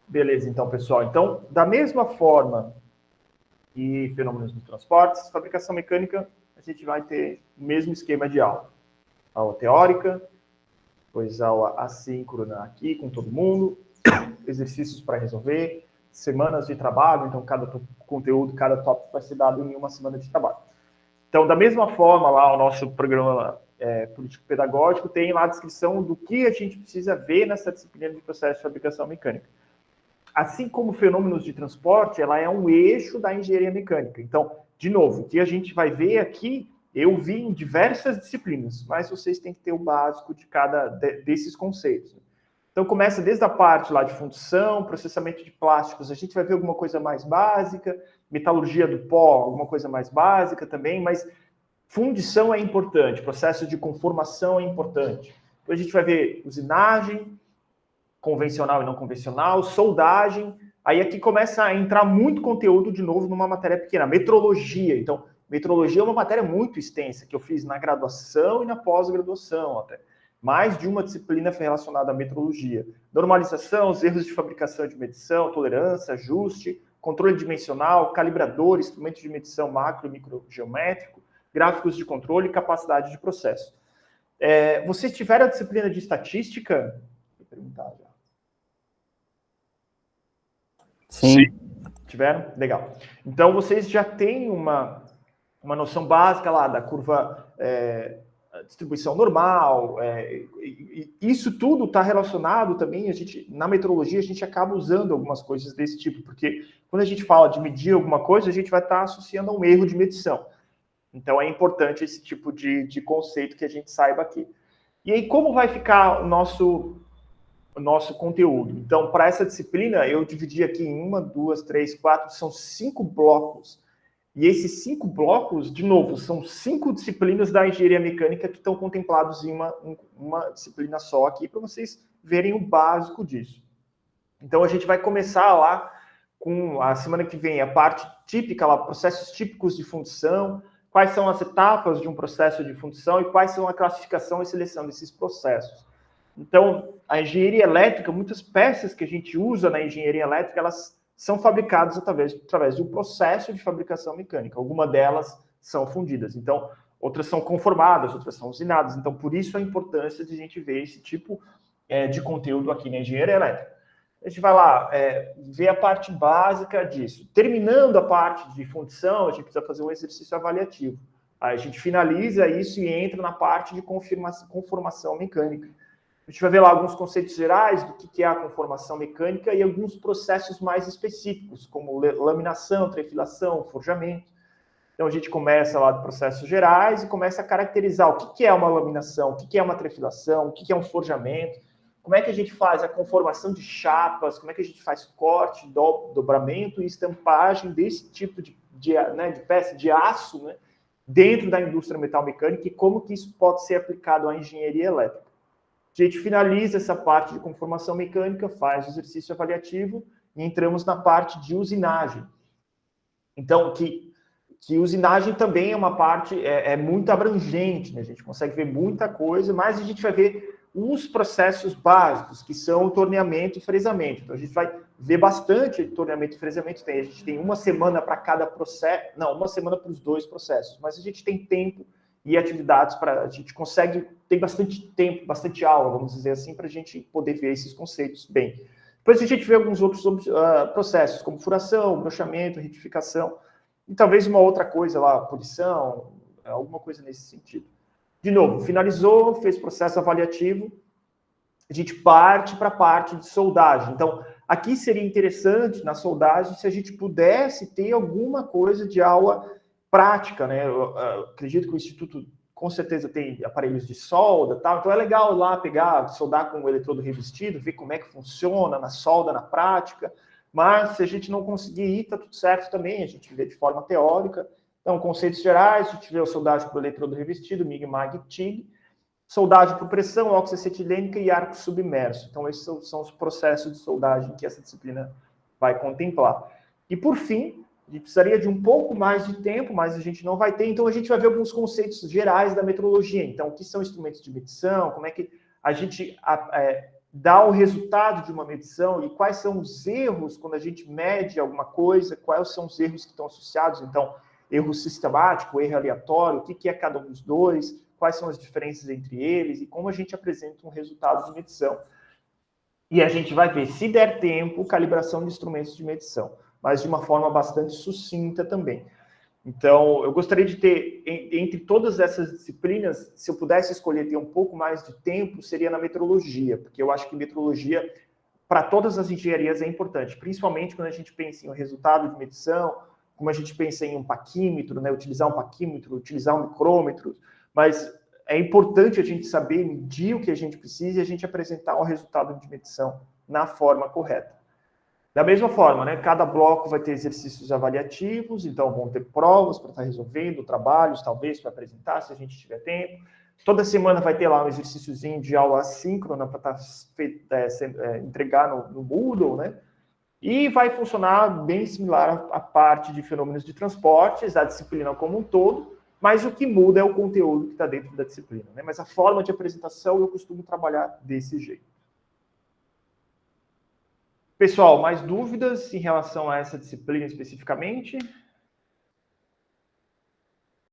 Beleza, então, pessoal. Então, da mesma forma que fenômenos dos transportes, fabricação mecânica, a gente vai ter o mesmo esquema de aula. Aula teórica, depois aula assíncrona aqui com todo mundo, exercícios para resolver, semanas de trabalho, então cada conteúdo, cada tópico vai ser dado em uma semana de trabalho. Então, da mesma forma, lá o nosso programa político-pedagógico tem lá a descrição do que a gente precisa ver nessa disciplina de processo de fabricação mecânica. Assim como fenômenos de transporte, ela é um eixo da engenharia mecânica. Então, de novo, o que a gente vai ver aqui, eu vi em diversas disciplinas, mas vocês têm que ter o básico de cada desses conceitos. Então, começa desde a parte lá de fundição, processamento de plásticos, a gente vai ver alguma coisa mais básica, metalurgia do pó, alguma coisa mais básica também, mas fundição é importante, processo de conformação é importante. Então, a gente vai ver usinagem, convencional e não convencional, soldagem, aí aqui começa a entrar muito conteúdo de novo numa matéria pequena, metrologia. Então, metrologia é uma matéria muito extensa, que eu fiz na graduação e na pós-graduação até. Mais de uma disciplina foi relacionada à metrologia. Normalização, os erros de fabricação e de medição, tolerância, ajuste, controle dimensional, calibrador, instrumento de medição macro e microgeométrico, gráficos de controle e capacidade de processo. Vocês tiveram a disciplina de estatística? Vou perguntar já. Sim. Tiveram? Legal. Então, vocês já têm uma noção básica lá da curva distribuição normal. Isso tudo está relacionado também, na metrologia, a gente acaba usando algumas coisas desse tipo, porque quando a gente fala de medir alguma coisa, a gente vai estar associando a um erro de medição. Então, é importante esse tipo de conceito que a gente saiba aqui. E aí, como vai ficar o nosso conteúdo? Então, para essa disciplina, eu dividi aqui em 1, 2, 3, 4, são 5 blocos. E esses 5 blocos, de novo, são 5 disciplinas da engenharia mecânica que estão contemplados em uma disciplina só aqui, para vocês verem o básico disso. Então, a gente vai começar lá com a semana que vem a parte típica, lá, processos típicos de fundição, quais são as etapas de um processo de fundição e quais são a classificação e seleção desses processos. Então, a engenharia elétrica, muitas peças que a gente usa na engenharia elétrica, elas são fabricadas através de um processo de fabricação mecânica. Algumas delas são fundidas. Então, outras são conformadas, outras são usinadas. Então, por isso a importância de a gente ver esse tipo de conteúdo aqui na engenharia elétrica. A gente vai lá ver a parte básica disso. Terminando a parte de fundição, a gente precisa fazer um exercício avaliativo. Aí a gente finaliza isso e entra na parte de conformação mecânica. A gente vai ver lá alguns conceitos gerais do que é a conformação mecânica e alguns processos mais específicos, como laminação, trefilação, forjamento. Então, a gente começa lá de processos gerais e começa a caracterizar o que é uma laminação, o que é uma trefilação, o que é um forjamento, como é que a gente faz a conformação de chapas, como é que a gente faz corte, dobramento e estampagem desse tipo de peça de aço, né, dentro da indústria metalmecânica e como que isso pode ser aplicado à engenharia elétrica. A gente finaliza essa parte de conformação mecânica, faz o exercício avaliativo e entramos na parte de usinagem. Então, que usinagem também é uma parte muito abrangente, né? A gente consegue ver muita coisa, mas a gente vai ver os processos básicos, que são o torneamento e fresamento. Então, a gente vai ver bastante torneamento e fresamento. A gente tem uma semana para cada processo, não, uma semana para os 2 processos, mas a gente tem tempo e atividades para... A gente consegue, tem bastante tempo, bastante aula, vamos dizer assim, para a gente poder ver esses conceitos bem. Depois a gente vê alguns outros processos, como furação, brochamento, retificação, e talvez uma outra coisa lá, polição, alguma coisa nesse sentido. De novo, finalizou, fez processo avaliativo, a gente parte para a parte de soldagem. Então, aqui seria interessante, na soldagem, se a gente pudesse ter alguma coisa de aula prática, né? Eu acredito que o Instituto, com certeza, tem aparelhos de solda e tal, então é legal lá pegar, soldar com o eletrodo revestido, ver como é que funciona na solda, na prática, mas se a gente não conseguir ir, tá tudo certo também, a gente vê de forma teórica. Então, conceitos gerais, a gente vê a soldagem por eletrodo revestido, MIG, MAG e TIG, soldagem por pressão, oxiacetilênica e arco submerso. Então, esses são os processos de soldagem que essa disciplina vai contemplar. E, por fim, a gente precisaria de um pouco mais de tempo, mas a gente não vai ter, então a gente vai ver alguns conceitos gerais da metrologia. Então, o que são instrumentos de medição, como é que a gente dá o resultado de uma medição e quais são os erros quando a gente mede alguma coisa, quais são os erros que estão associados, então, erro sistemático, erro aleatório, o que é cada um dos dois, quais são as diferenças entre eles e como a gente apresenta um resultado de medição. E a gente vai ver, se der tempo, calibração de instrumentos de medição, mas de uma forma bastante sucinta também. Então, eu gostaria de ter, entre todas essas disciplinas, se eu pudesse escolher ter um pouco mais de tempo, seria na metrologia, porque eu acho que metrologia, para todas as engenharias, é importante, principalmente quando a gente pensa em um resultado de medição, como a gente pensa em um paquímetro, né, utilizar um paquímetro, utilizar um micrômetro, mas é importante a gente saber medir o que a gente precisa e a gente apresentar o resultado de medição na forma correta. Da mesma forma, né, cada bloco vai ter exercícios avaliativos, então vão ter provas para estar resolvendo, trabalhos, talvez, para apresentar, se a gente tiver tempo. Toda semana vai ter lá um exercíciozinho de aula assíncrona para estar entregar no Moodle, né? E vai funcionar bem similar à parte de fenômenos de transportes, a disciplina como um todo, mas o que muda é o conteúdo que está dentro da disciplina, né? Mas a forma de apresentação eu costumo trabalhar desse jeito. Pessoal, mais dúvidas em relação a essa disciplina especificamente?